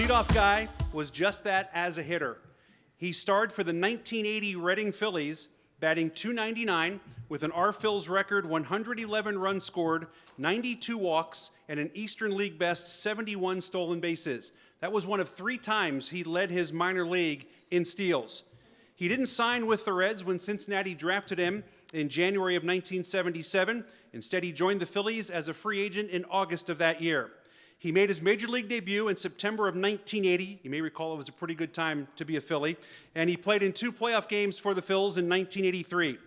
leadoff guy was just that as a hitter. He starred for the 1980 Reading Phillies, batting .299 with an R-Phil's record 111 runs scored, 92 walks, and an Eastern League best 71 stolen bases. That was one of 3 times he led his minor league in steals. He didn't sign with the Reds when Cincinnati drafted him in January of 1977. Instead, he joined the Phillies as a free agent in August of that year. He made his major league debut in September of 1980. You may recall it was a pretty good time to be a Philly. And he played in 2 playoff games for the Phils in 1983.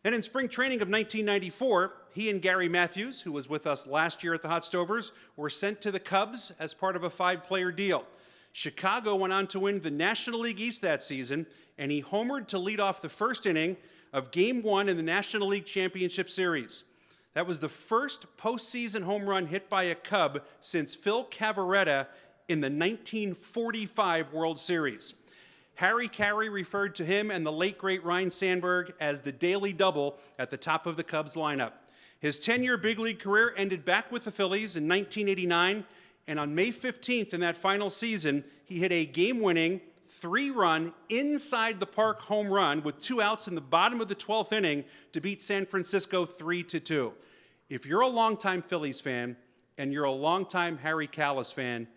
Then in spring training of 1994, he and Gary Matthews, who was with us last year at the Hot Stovers, were sent to the Cubs as part of a 5-player deal. Chicago went on to win the National League East that season, and he homered to lead off the first inning of Game 1 in the National League Championship Series. That was the first postseason home run hit by a Cub since Phil Cavarretta in the 1945 World Series. Harry Carey referred to him and the late, great Ryne Sandberg as the daily double at the top of the Cubs lineup. His 10-year big league career ended back with the Phillies in 1989, and on May 15th in that final season, he hit a game-winning 3-run inside the park home run with 2 outs in the bottom of the 12th inning to beat San Francisco 3-2. If you're a longtime Phillies fan and you're a longtime Harry Kalas fan,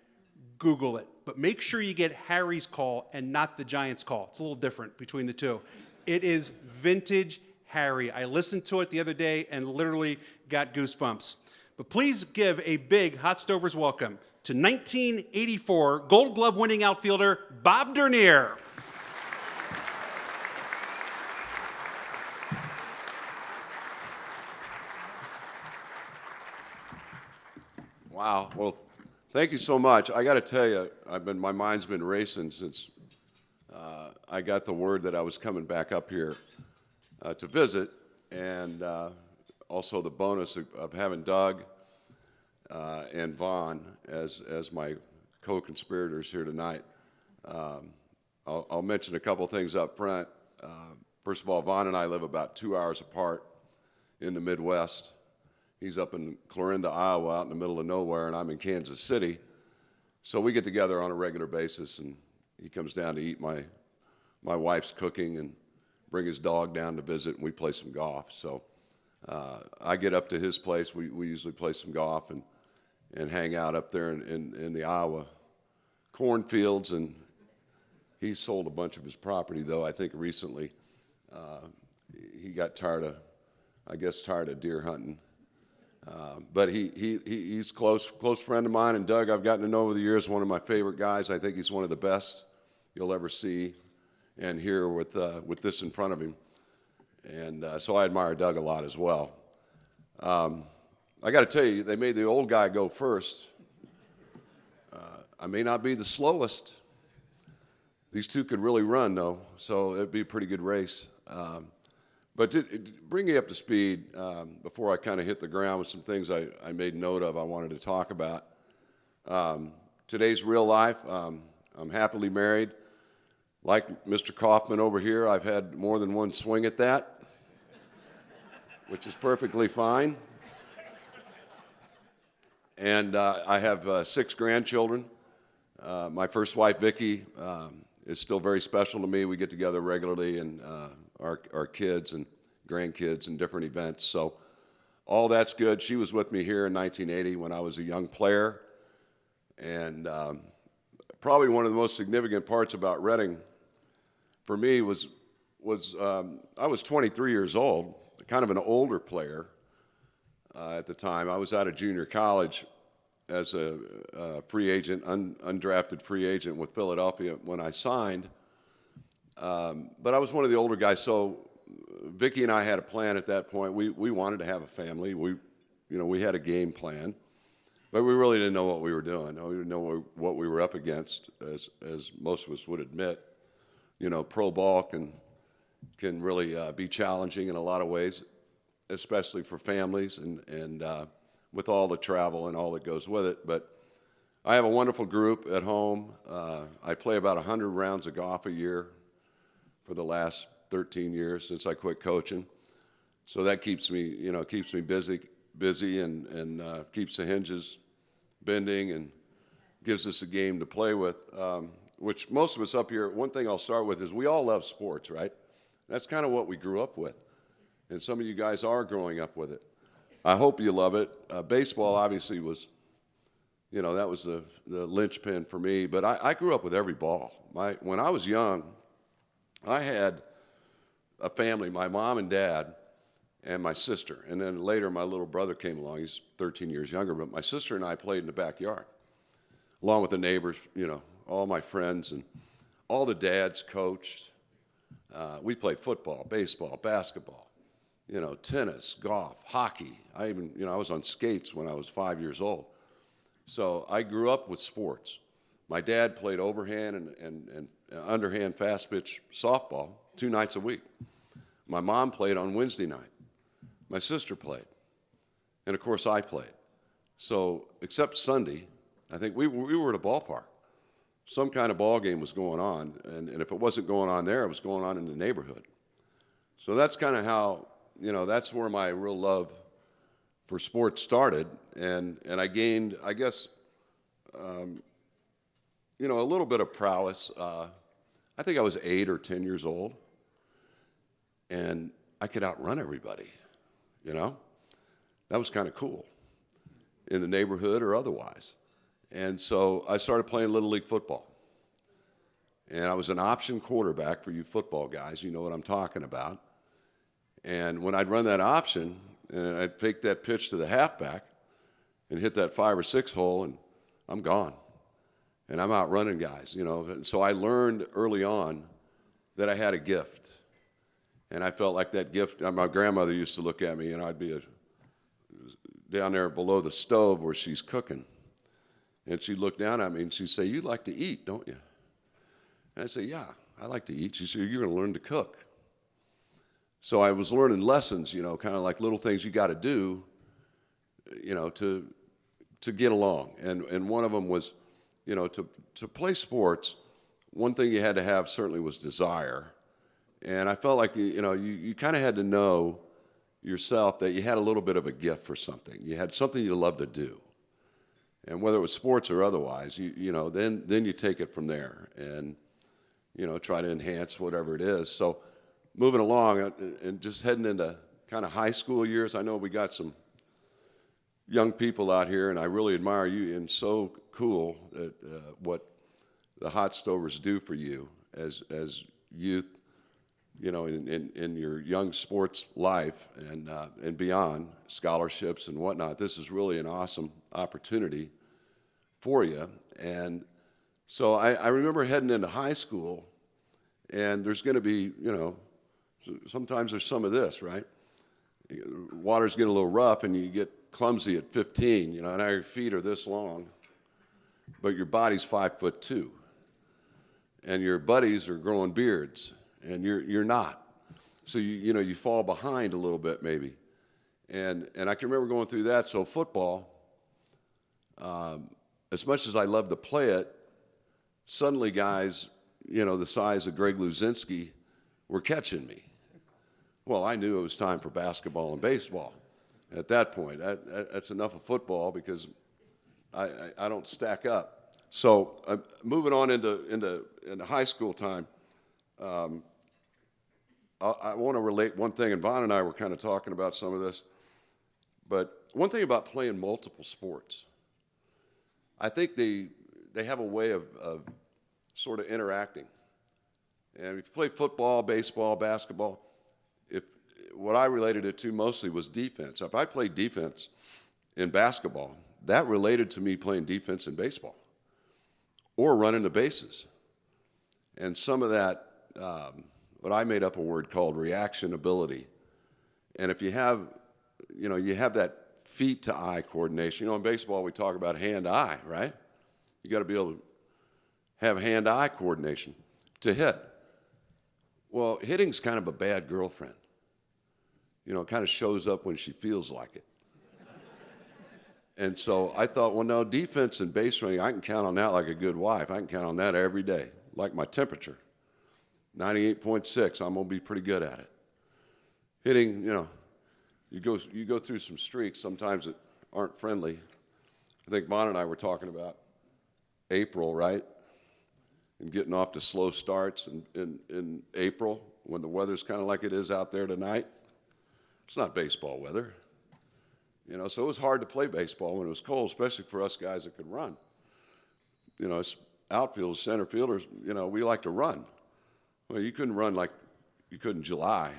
Google it. But make sure you get Harry's call and not the Giants' call. It's a little different between the two. It is vintage Harry. I listened to it the other day and literally got goosebumps. But please give a big Hot Stovers welcome to 1984 Gold Glove winning outfielder Bob Dernier. Wow. Well, thank you so much. I got to tell you, my mind's been racing since I got the word that I was coming back up here to visit, and also the bonus of having Doug and Vaughn as my co-conspirators here tonight. I'll mention a couple things up front. First of all, Vaughn and I live about 2 hours apart in the Midwest. He's up in Clarinda, Iowa, out in the middle of nowhere, and I'm in Kansas City. So we get together on a regular basis, and he comes down to eat my wife's cooking and bring his dog down to visit, and we play some golf. So I get up to his place. We usually play some golf and hang out up there in the Iowa cornfields. And he sold a bunch of his property, though, I think recently. He got tired of deer hunting. But he's close friend of mine, and Doug I've gotten to know over the years, one of my favorite guys. I think he's one of the best you'll ever see and hear with this in front of him. And so I admire Doug a lot as well. I got to tell you, they made the old guy go first. I may not be the slowest. These two could really run, though, so it'd be a pretty good race. But to bring you up to speed, before I kind of hit the ground with some things I made note of I wanted to talk about. Today's real life. I'm happily married. Like Mr. Kaufman over here, I've had more than one swing at that, which is perfectly fine. And I have 6 grandchildren. My first wife, Vicki, is still very special to me. We get together regularly, and our kids and grandkids and different events. So all that's good. She was with me here in 1980 when I was a young player. And probably one of the most significant parts about Reading for me was I was 23 years old, kind of an older player at the time. I was out of junior college as a free agent, undrafted free agent with Philadelphia when I signed. But I was one of the older guys, so Vicki and I had a plan at that point. We wanted to have a family. We had a game plan, but we really didn't know what we were doing. We didn't know what we were up against, as most of us would admit. Pro ball can really be challenging in a lot of ways, especially for families and with all the travel and all that goes with it. But I have a wonderful group at home. I play about 100 rounds of golf a year for the last 13 years since I quit coaching. So that keeps me busy and keeps the hinges bending and gives us a game to play with, which most of us up here, one thing I'll start with is we all love sports, right? That's kind of what we grew up with. And some of you guys are growing up with it. I hope you love it. Baseball obviously was, you know, that was the linchpin for me. But I grew up with every ball. When I was young, I had a family, my mom and dad and my sister. And then later my little brother came along. He's 13 years younger. But my sister and I played in the backyard, along with the neighbors, you know, all my friends. And all the dads coached. We played football, baseball, basketball, you know, tennis, golf, hockey. I was on skates when I was 5 years old. So I grew up with sports. My dad played overhand and underhand fast pitch softball 2 nights a week. My mom played on Wednesday night. My sister played. And of course I played. So except Sunday, I think we were at a ballpark. Some kind of ball game was going on, and if it wasn't going on there, it was going on in the neighborhood. So that's kind of how, you know, that's where my real love for sports started, and I gained, I guess, you know, a little bit of prowess. I think I was 8 or 10 years old, and I could outrun everybody, you know? That was kind of cool in the neighborhood or otherwise. And so I started playing Little League football. And I was an option quarterback for you football guys. You know what I'm talking about. And when I'd run that option, and I'd fake that pitch to the halfback and hit that 5 or 6 hole, and I'm gone. And I'm out running guys, you know. And so I learned early on that I had a gift. And I felt like that gift, my grandmother used to look at me, and I'd be down there below the stove where she's cooking. And she'd look down at me and she'd say, "You like to eat, don't you?" And I'd say, "Yeah, I like to eat." She said, "You're going to learn to cook." So I was learning lessons, you know, kind of like little things you got to do, you know, to get along. And one of them was, you know, to play sports, one thing you had to have certainly was desire. And I felt like, you know, you kind of had to know yourself that you had a little bit of a gift for something. You had something you loved to do. And whether it was sports or otherwise, you know, then you take it from there and, you know, try to enhance whatever it is. So moving along and just heading into kind of high school years, I know we got some young people out here, and I really admire you, and so cool at, what the Hot Stovers do for you as youth, you know, in your young sports life and beyond, scholarships and whatnot. This is really an awesome opportunity for you. And so I remember heading into high school, and there's going to be, you know, sometimes there's some of this, right? Water's getting a little rough, and you get clumsy at 15, you know, and now your feet are this long, but your body's 5'2", and your buddies are growing beards, and you're not. So you know, you fall behind a little bit maybe. And I can remember going through that. So football, as much as I love to play it, suddenly guys, you know, the size of Greg Luzinski were catching me. Well, I knew it was time for basketball and baseball at that point. That's enough of football because I don't stack up. So moving on into high school time, I want to relate one thing, and Vaughn and I were kind of talking about some of this, but one thing about playing multiple sports, I think they have a way of sort of interacting. And if you play football, baseball, basketball, what I related it to mostly was defense. If I played defense in basketball, that related to me playing defense in baseball or running the bases. And some of that, what I made up a word called reaction ability. And if you have, you know, you have that feet to eye coordination. You know, in baseball we talk about hand-eye, right? You got to be able to have hand-eye coordination to hit. Well, hitting's kind of a bad girlfriend. You know, it kind of shows up when she feels like it. And so I thought, well, no, defense and base running, I can count on that like a good wife. I can count on that every day, like my temperature. 98.6, I'm going to be pretty good at it. Hitting, you know, you go through some streaks sometimes that aren't friendly. I think Vaughn and I were talking about April, right? And getting off to slow starts in April when the weather's kind of like it is out there tonight. It's not baseball weather. So it was hard to play baseball when it was cold, especially for us guys that could run. As outfielders, center fielders, we like to run. Well, you couldn't run like you could in July,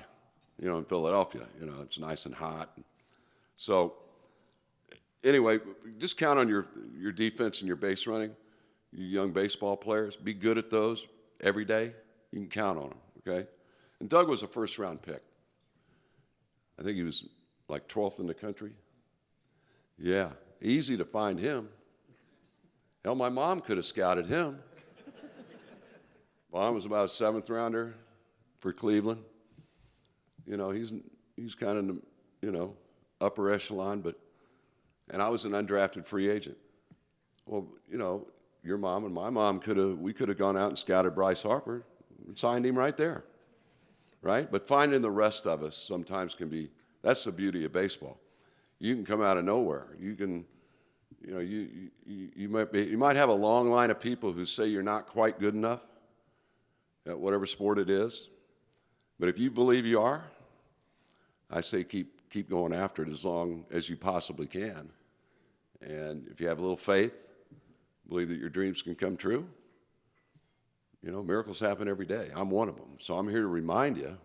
in Philadelphia. It's nice and hot. So anyway, just count on your defense and your base running. You young baseball players, be good at those every day. You can count on them, okay? And Doug was a first-round pick. I think he was like 12th in the country. Yeah, easy to find him. Hell, my mom could have scouted him. Mom was about a 7th rounder for Cleveland. He's kind of in the, upper echelon, and I was an undrafted free agent. Well, your mom and my mom we could have gone out and scouted Bryce Harper and signed him right there, right? But finding the rest of us sometimes that's the beauty of baseball. You can come out of nowhere. You can, you might have a long line of people who say you're not quite good enough at whatever sport it is. But if you believe you are, I say keep going after it as long as you possibly can. And if you have a little faith, believe that your dreams can come true, miracles happen every day. I'm one of them. So I'm here to remind you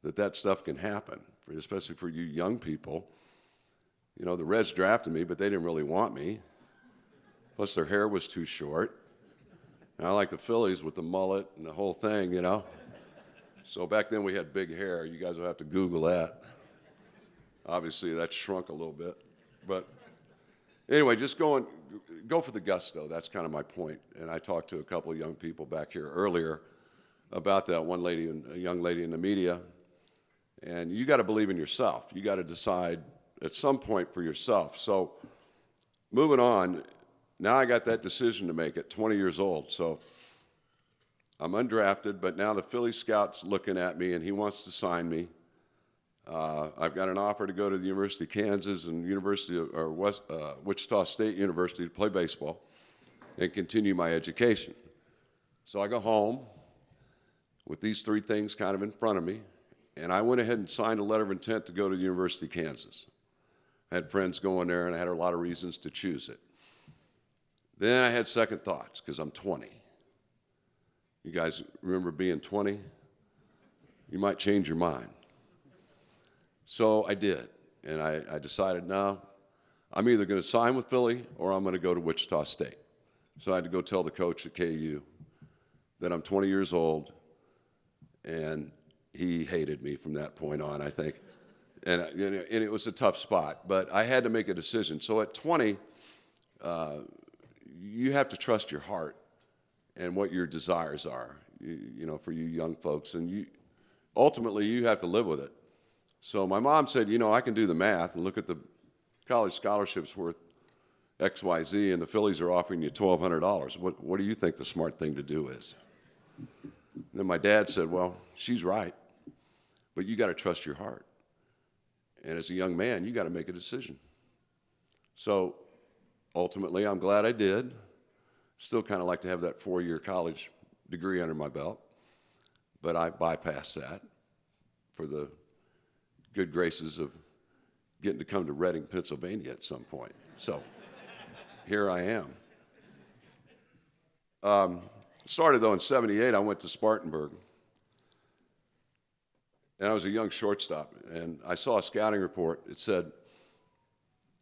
that stuff can happen, especially for you young people. The Reds drafted me, but they didn't really want me. Plus, their hair was too short. And I like the Phillies with the mullet and the whole thing, So back then we had big hair. You guys will have to Google that. Obviously, that shrunk a little bit. But anyway, just go for the gusto. That's kind of my point. And I talked to a couple of young people back here earlier about that. One lady, a young lady in the media. And you got to believe in yourself. You got to decide at some point for yourself. So moving on, now I got that decision to make at 20 years old. So I'm undrafted, but now the Philly scout's looking at me, and he wants to sign me. I've got an offer to go to the University of Kansas and Wichita State University to play baseball and continue my education. So I go home with these 3 things kind of in front of me, and I went ahead and signed a letter of intent to go to the University of Kansas. I had friends going there, and I had a lot of reasons to choose it. Then I had second thoughts because I'm 20. You guys remember being 20? You might change your mind. So I did, and I decided, no, I'm either going to sign with Philly or I'm going to go to Wichita State. So I had to go tell the coach at KU that I'm 20 years old, and he hated me from that point on, I think. And it was a tough spot, but I had to make a decision. So at 20, you have to trust your heart and what your desires are, for you young folks. And ultimately, you have to live with it. So my mom said, I can do the math and look at the college scholarships worth XYZ, and the Phillies are offering you $1,200. What do you think the smart thing to do is? And then my dad said, well, she's right, but you got to trust your heart. And as a young man, you got to make a decision. So ultimately, I'm glad I did. Still kind of like to have that 4-year college degree under my belt, but I bypassed that for the good graces of getting to come to Reading, Pennsylvania at some point. So here I am. Started, though, in 78. I went to Spartanburg. And I was a young shortstop. And I saw a scouting report. It said,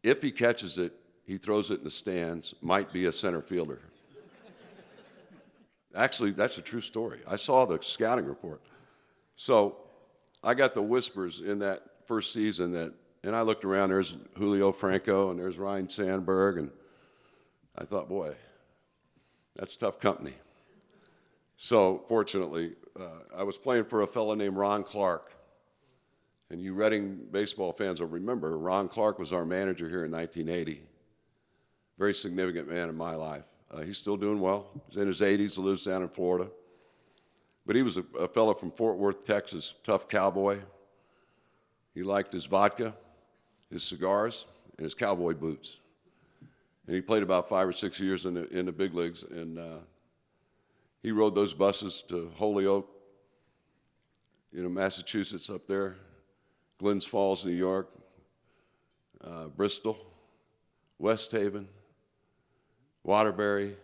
if he catches it, he throws it in the stands, might be a center fielder. Actually, that's a true story. I saw the scouting report. So I got the whispers in that first season and I looked around, there's Julio Franco and there's Ryan Sandberg, and I thought, boy, that's tough company. So fortunately, I was playing for a fellow named Ron Clark. And you Reading baseball fans will remember, Ron Clark was our manager here in 1980. Very significant man in my life. He's still doing well. He's in his 80s, lives down in Florida. But he was a fellow from Fort Worth, Texas, tough cowboy. He liked his vodka, his cigars, and his cowboy boots. and he played about 5 or 6 years in the big leagues. And he rode those buses to Holyoke, Massachusetts up there, Glens Falls, New York, Bristol, West Haven, Waterbury.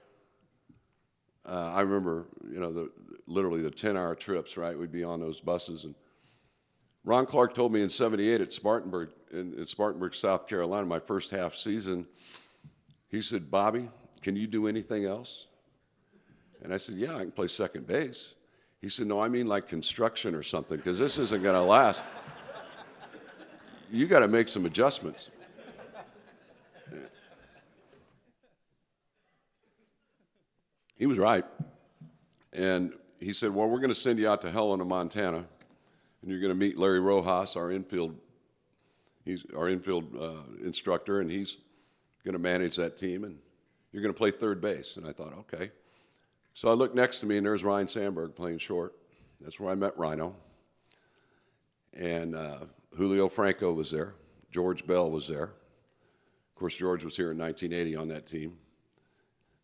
I remember, literally the 10-hour trips, right? We'd be on those buses. And Ron Clark told me in '78 at Spartanburg, in Spartanburg, South Carolina, my first half season, he said, "Bobby, can you do anything else?" And I said, "Yeah, I can play second base." He said, "No, I mean like construction or something, because this isn't going to last. You got to make some adjustments." He was right. And he said, "Well, we're going to send you out to Helena, Montana, and you're going to meet Larry Rojas, our infield. He's our infield instructor, and he's going to manage that team, and you're going to play third base." And I thought, okay. So I looked next to me, and there's Ryan Sandberg playing short. That's where I met Rhino. And Julio Franco was there. George Bell was there. Of course, George was here in 1980 on that team,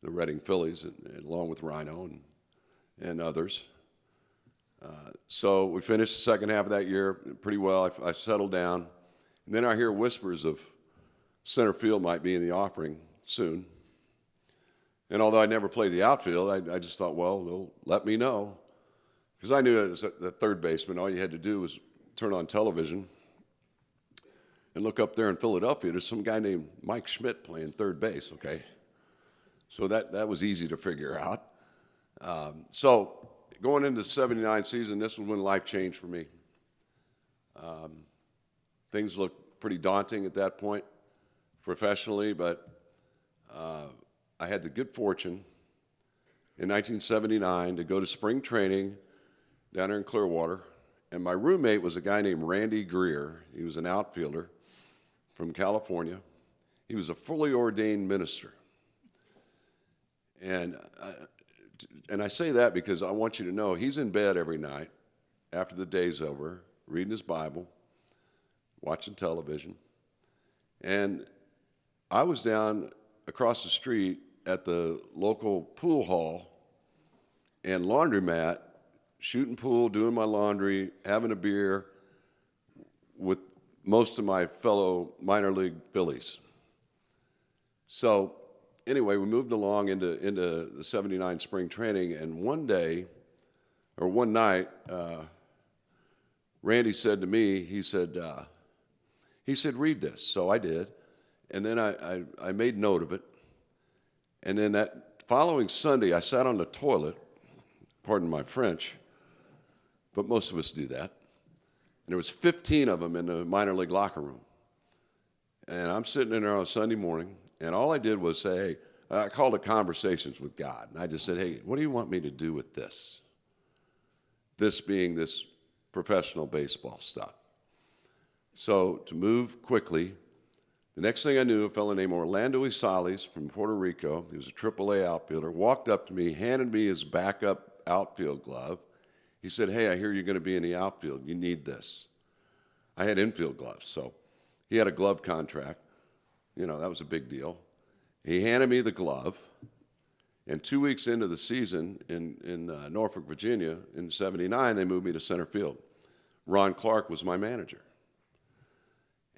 the Reading Phillies, and along with Rhino and others. So we finished the second half of that year pretty well. I settled down. And then I hear whispers of center field might be in the offering soon. And although I never played the outfield, I just thought, well, they'll let me know. Because I knew as the third baseman, all you had to do was turn on television and look up there in Philadelphia. There's some guy named Mike Schmidt playing third base, okay? So that was easy to figure out. So going into the '79 season, this was when life changed for me. Things looked pretty daunting at that point professionally, but I had the good fortune in 1979 to go to spring training down there in Clearwater, and my roommate was a guy named Randy Greer. He was an outfielder from California. He was a fully ordained minister. And I say that because I want you to know he's in bed every night after the day's over, reading his Bible, watching television. And I was down across the street at the local pool hall and laundromat, shooting pool, doing my laundry, having a beer with most of my fellow minor league Phillies. So anyway, we moved along into the '79 spring training, and one night, Randy said to me, he said, "Read this." So I did, and then I made note of it. And then that following Sunday, I sat on the toilet, pardon my French, but most of us do that. And there was 15 of them in the minor league locker room. And I'm sitting in there on a Sunday morning, and all I did was say, hey, I called it Conversations with God. And I just said, "Hey, what do you want me to do with this?" This being this professional baseball stuff. So to move quickly, the next thing I knew, a fellow named Orlando Isales from Puerto Rico, he was a AAA outfielder, walked up to me, handed me his backup outfield glove. He said, "Hey, I hear you're going to be in the outfield. You need this." I had infield gloves, so he had a glove contract. That was a big deal. He handed me the glove, and 2 weeks into the season in Norfolk, Virginia, in '79, they moved me to center field. Ron Clark was my manager.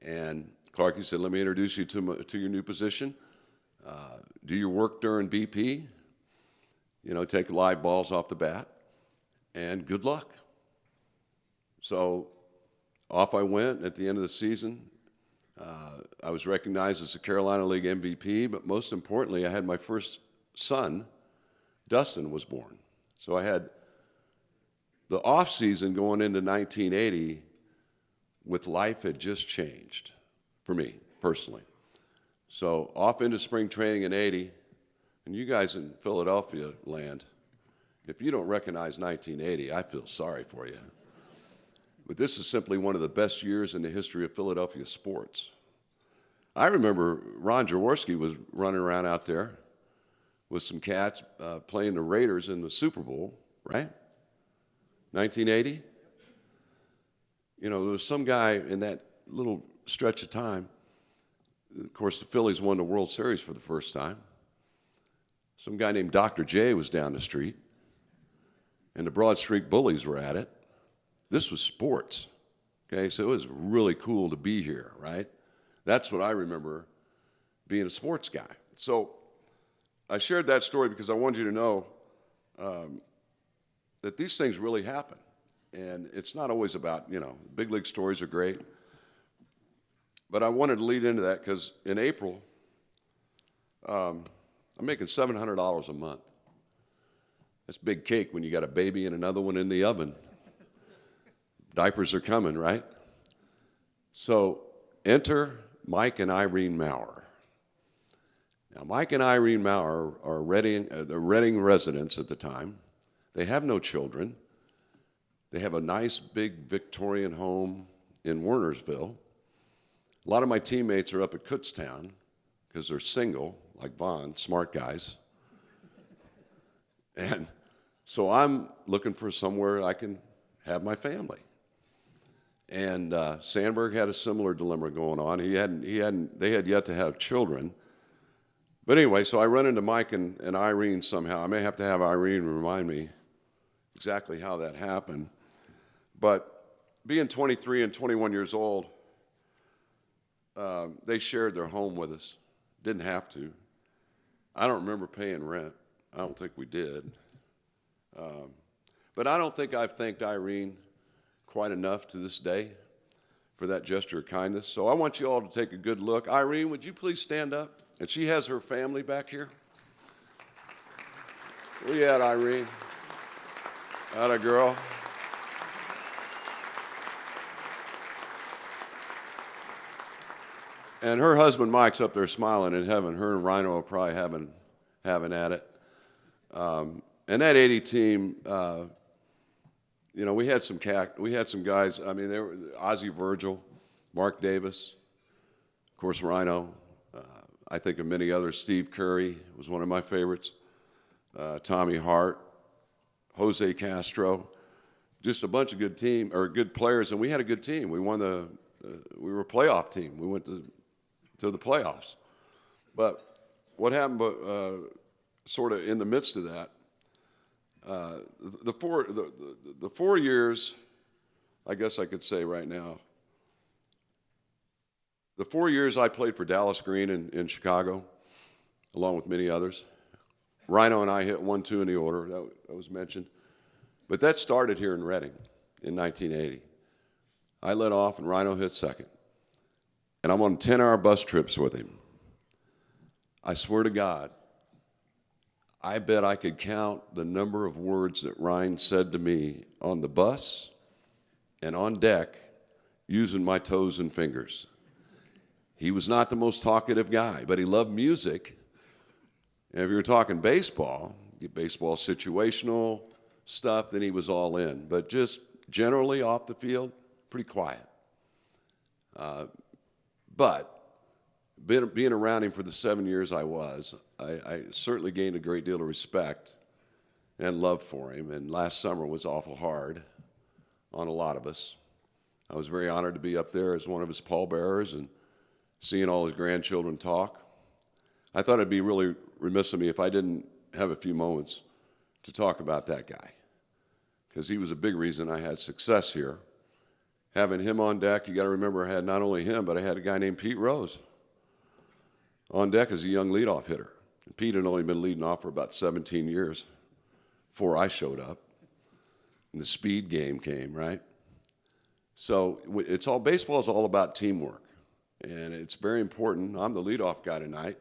And Clark, he said, "Let me introduce you to your new position. Do your work during BP. Take live balls off the bat, and good luck." So off I went. At the end of the season, I was recognized as the Carolina League MVP, but most importantly, I had my first son, Dustin, was born. So I had the off season going into 1980 with life had just changed for me personally. So off into spring training in '80, and you guys in Philadelphia land, if you don't recognize 1980, I feel sorry for you. But this is simply one of the best years in the history of Philadelphia sports. I remember Ron Jaworski was running around out there with some cats playing the Raiders in the Super Bowl, right? 1980? There was some guy in that little stretch of time of course, the Phillies won the World Series for the first time. Some guy named Dr. J was down the street, and the Broad Street Bullies were at it. This was sports, okay? So it was really cool to be here, right? That's what I remember being a sports guy. So I shared that story because I wanted you to know that these things really happen. And it's not always about, big league stories are great. But I wanted to lead into that because in April, I'm making $700 a month. That's big cake when you got a baby and another one in the oven. Diapers are coming, right? So enter Mike and Irene Maurer. Now, Mike and Irene Maurer are the Reading residents at the time. They have no children. They have a nice, big Victorian home in Wernersville. A lot of my teammates are up at Kutztown because they're single, like Vaughn, smart guys. And so I'm looking for somewhere I can have my family. And Sandberg had a similar dilemma going on. They had yet to have children. But anyway, so I run into Mike and Irene somehow. I may have to have Irene remind me exactly how that happened. But being 23 and 21 years old, they shared their home with us. Didn't have to. I don't remember paying rent. I don't think we did. But I don't think I've thanked Irene quite enough to this day for that gesture of kindness. So I want you all to take a good look. Irene, would you please stand up? And she has her family back here. Where you at, Irene? Atta girl. And her husband Mike's up there smiling in heaven. Her and Rhino are probably having at it. And that 80 team, we had some guys. I mean, they were Ozzie Virgil, Mark Davis, of course Rhino. I think of many others. Steve Curry was one of my favorites. Tommy Hart, Jose Castro, just a bunch of good players, and we had a good team. We won we were a playoff team. We went to the playoffs. But what happened, sort of in the midst of that, the 4 years, I guess I could say right now, the 4 years I played for Dallas Green in Chicago, along with many others. Rhino and I hit 1-2 in the order, that was mentioned. But that started here in Reading in 1980. I led off and Rhino hit second. And I'm on 10-hour bus trips with him. I swear to God, I bet I could count the number of words that Ryan said to me on the bus and on deck using my toes and fingers. He was not the most talkative guy, but he loved music. And if you were talking baseball, baseball situational stuff, then he was all in. But just generally off the field, pretty quiet. But being around him for the 7 years I was, I certainly gained a great deal of respect and love for him. And last summer was awful hard on a lot of us. I was very honored to be up there as one of his pallbearers and seeing all his grandchildren talk. I thought it'd be really remiss of me if I didn't have a few moments to talk about that guy, because he was a big reason I had success here. Having him on deck, you got to remember I had not only him, but I had a guy named Pete Rose on deck as a young leadoff hitter. And Pete had only been leading off for about 17 years before I showed up. And the speed game came, right? So baseball is all about teamwork. And it's very important. I'm the leadoff guy tonight.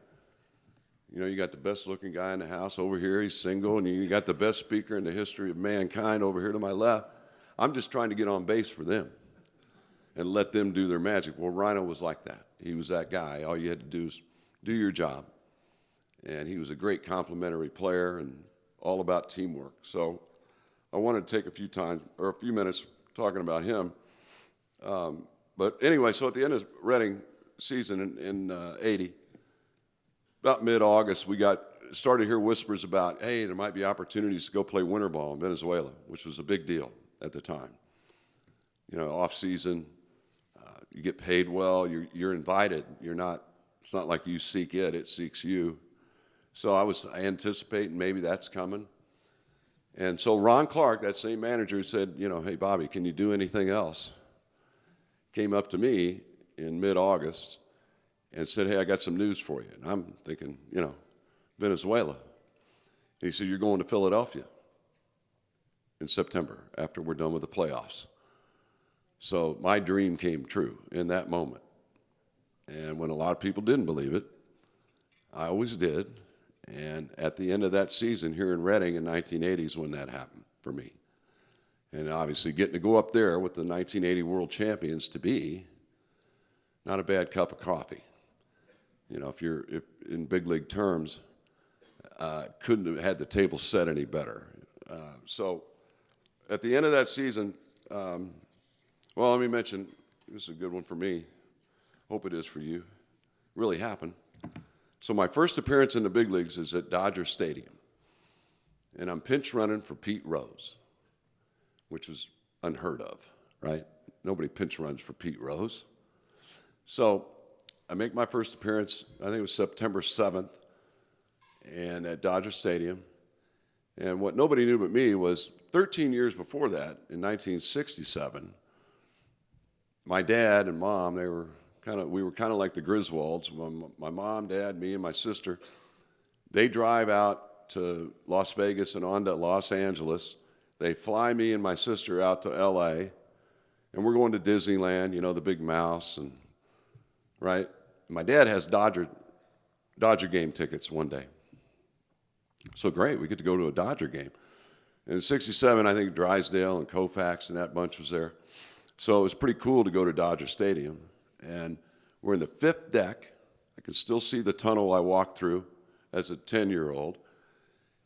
You got the best looking guy in the house over here. He's single. And you got the best speaker in the history of mankind over here to my left. I'm just trying to get on base for them and let them do their magic. Well, Rhino was like that. He was that guy. All you had to do is do your job. And he was a great complimentary player and all about teamwork. So I wanted to take a few minutes talking about him. But anyway, so at the end of Reading season in 80, about mid-August, we started to hear whispers about, hey, there might be opportunities to go play winter ball in Venezuela, which was a big deal at the time. Off season, you get paid well, you're invited. You're not It's not like you seek it, it seeks you. So I anticipating maybe that's coming. And so Ron Clark, that same manager, said, hey, Bobby, can you do anything else? Came up to me in mid-August and said, hey, I got some news for you. And I'm thinking, Venezuela. He said, you're going to Philadelphia in September after we're done with the playoffs. So my dream came true in that moment. And when a lot of people didn't believe it, I always did. And at the end of that season here in Reading in 1980 is when that happened for me. And obviously getting to go up there with the 1980 world champions to be not a bad cup of coffee. If in big league terms, couldn't have had the table set any better. So at the end of that season, let me mention, this is a good one for me. Hope it is for you. Really happened. So my first appearance in the big leagues is at Dodger Stadium. And I'm pinch running for Pete Rose, which was unheard of, right? Nobody pinch runs for Pete Rose. So I make my first appearance, I think it was September 7th, and at Dodger Stadium. And what nobody knew but me was 13 years before that, in 1967, my dad and mom, we were kind of like the Griswolds. My mom, dad, me, and my sister, they drive out to Las Vegas and on to Los Angeles. They fly me and my sister out to L.A., and we're going to Disneyland, the big mouse, and right? My dad has Dodger game tickets one day. So great, we get to go to a Dodger game. And in 67, I think Drysdale and Koufax and that bunch was there. So it was pretty cool to go to Dodger Stadium. And we're in the fifth deck. I can still see the tunnel I walked through as a 10-year-old.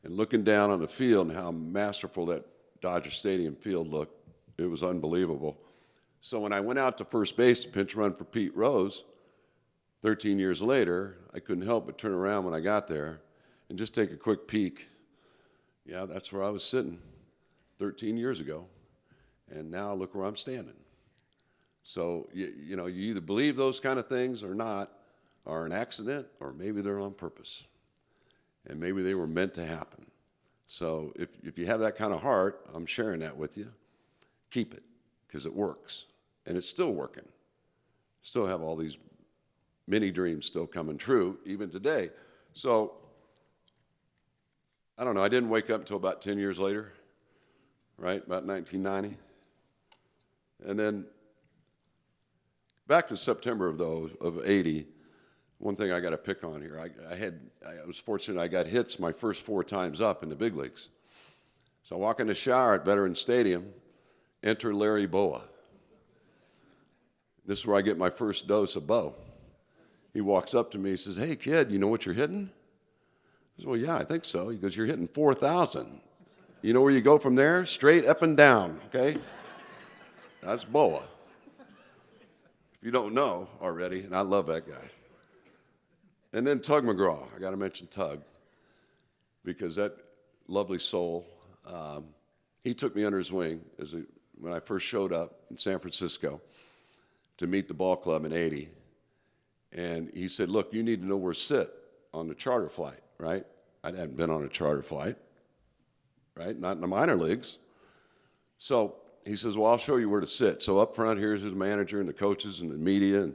And looking down on the field and how masterful that Dodger Stadium field looked, it was unbelievable. So when I went out to first base to pinch run for Pete Rose, 13 years later, I couldn't help but turn around when I got there and just take a quick peek. Yeah, that's where I was sitting 13 years ago. And now look where I'm standing. So, you either believe those kind of things or not, are an accident, or maybe they're on purpose. And maybe they were meant to happen. So if you have that kind of heart, I'm sharing that with you. Keep it, because it works. And it's still working. Still have all these mini dreams still coming true, even today. So, I don't know, I didn't wake up until about 10 years later, right, about 1990. And then back to September of 80, one thing I got to pick on here. I was fortunate I got hits my first 4 times up in the big leagues. So I walk in the shower at Veterans Stadium, enter Larry Boa. This is where I get my first dose of Bo. He walks up to me, he says, hey kid, you know what you're hitting? I said, well, yeah, I think so. He goes, you're hitting 4,000. You know where you go from there? Straight up and down, okay? That's Boa. If you don't know already, and I love that guy. And then Tug McGraw. I got to mention Tug, because that lovely soul, he took me under his wing when I first showed up in San Francisco to meet the ball club in 80. And he said, look, you need to know where to sit on the charter flight, right? I hadn't been on a charter flight, right? Not in the minor leagues. So he says, well, I'll show you where to sit. So up front, here's his manager and the coaches and the media, and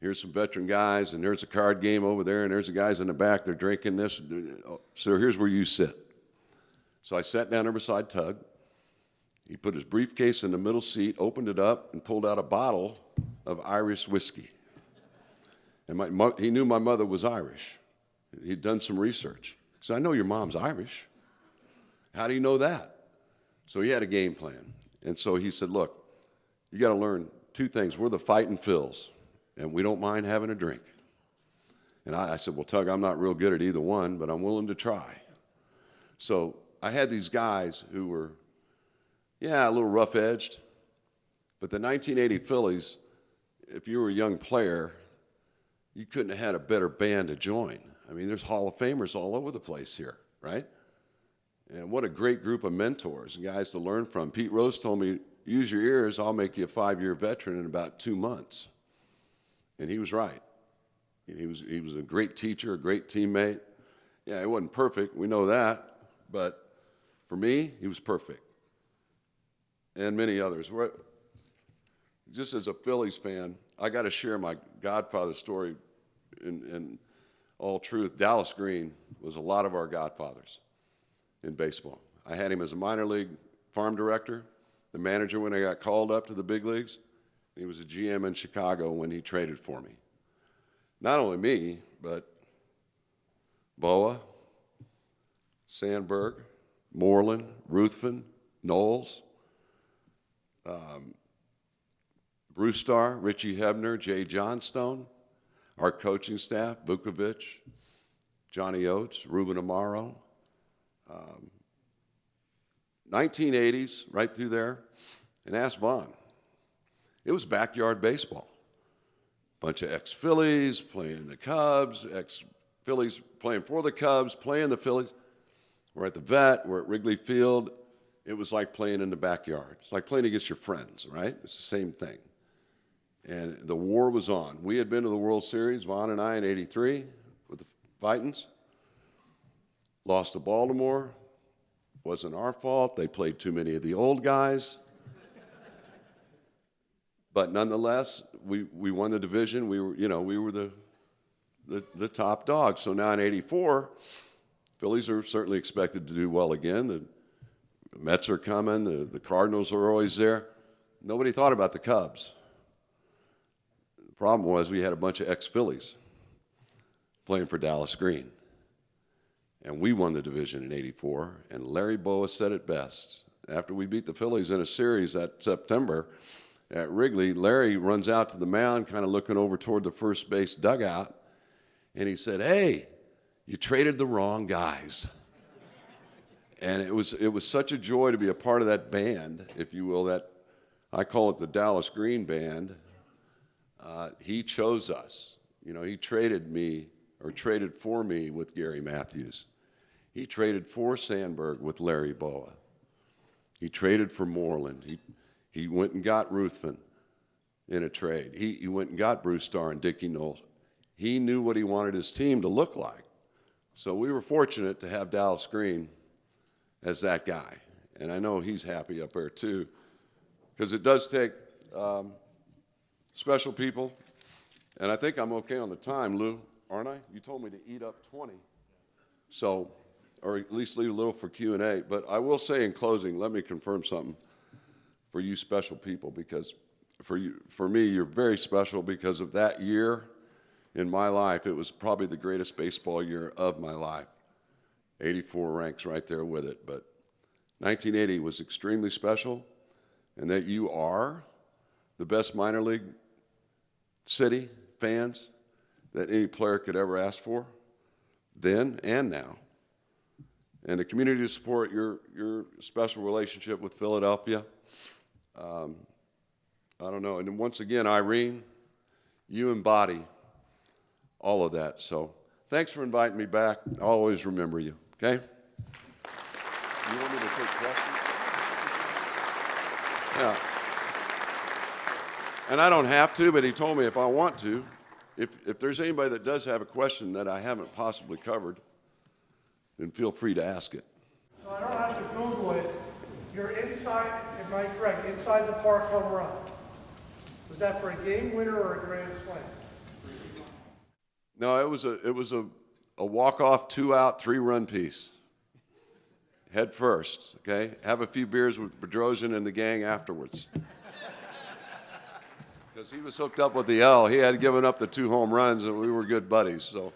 here's some veteran guys, and there's a card game over there, and there's the guys in the back, they're drinking this. So here's where you sit. So I sat down there beside Tug. He put his briefcase in the middle seat, opened it up, and pulled out a bottle of Irish whiskey. And he knew my mother was Irish. He'd done some research. He said, I know your mom's Irish. How do you know that? So he had a game plan. And so he said, look, you got to learn 2 things. We're the fighting Phils, and we don't mind having a drink. And I said, well, Tug, I'm not real good at either one, but I'm willing to try. So I had these guys who were, a little rough-edged. But the 1980 Phillies, if you were a young player, you couldn't have had a better band to join. I mean, there's Hall of Famers all over the place here, right? And what a great group of mentors and guys to learn from. Pete Rose told me, use your ears, I'll make you a 5-year veteran in about 2 months. And he was right. He was a great teacher, a great teammate. Yeah, he wasn't perfect, we know that, but for me, he was perfect. And many others. Just as a Phillies fan, I got to share my godfather story in all truth. Dallas Green was a lot of our godfathers in baseball. I had him as a minor league farm director, the manager when I got called up to the big leagues. He was a GM in Chicago when he traded for me. Not only me, but Boa, Sandberg, Moreland, Ruthven, Knowles, Bruce Starr, Richie Hebner, Jay Johnstone, our coaching staff, Vukovic, Johnny Oates, Ruben Amaro. 1980s, right through there, and ask Vaughn. It was backyard baseball. Bunch of ex-Phillies playing the Cubs, ex-Phillies playing for the Cubs, playing the Phillies. We're at the Vet, we're at Wrigley Field. It was like playing in the backyard. It's like playing against your friends, right? It's the same thing. And the war was on. We had been to the World Series, Vaughn and I, in '83 with the Titans. Lost to Baltimore. Wasn't our fault. They played too many of the old guys. But nonetheless, we won the division. We were the top dogs. So now in '84, Phillies are certainly expected to do well again. The Mets are coming. The Cardinals are always there. Nobody thought about the Cubs. The problem was we had a bunch of ex-Phillies playing for Dallas Green. And we won the division in '84. And Larry Bowa said it best. After we beat the Phillies in a series that September at Wrigley, Larry runs out to the mound, kind of looking over toward the first base dugout. And he said, "Hey, you traded the wrong guys." And it was such a joy to be a part of that band, if you will, that I call it the Dallas Green Band. He chose us. He traded for me with Gary Matthews. He traded for Sandberg with Larry Bowa. He traded for Moreland. He went and got Ruthven in a trade. He went and got Bruce Starr and Dickie Knowles. He knew what he wanted his team to look like. So we were fortunate to have Dallas Green as that guy. And I know he's happy up there too, because it does take special people. And I think I'm okay on the time, Lou, aren't I? You told me to eat up 20. So, or at least leave a little for Q&A. But I will say in closing, let me confirm something for you special people, because for me, you're very special because of that year in my life. It was probably the greatest baseball year of my life. 84 ranks right there with it. But 1980 was extremely special, and that you are the best minor league city fans that any player could ever ask for, then and now. And the community to support your special relationship with Philadelphia. I don't know. And once again, Irene, you embody all of that. So thanks for inviting me back. I'll always remember you, okay? You want me to take questions? Yeah. And I don't have to, but he told me if I want to, if there's anybody that does have a question that I haven't possibly covered, then feel free to ask it. So I don't have to Google it. You're inside, am I correct, inside the park home run. Was that for a game winner or a grand slam? No, it was a walk-off, 2-out, 3-run piece. Head first, okay? Have a few beers with Bedrosian and the gang afterwards. Because he was hooked up with the L. He had given up the 2 home runs, and we were good buddies, so.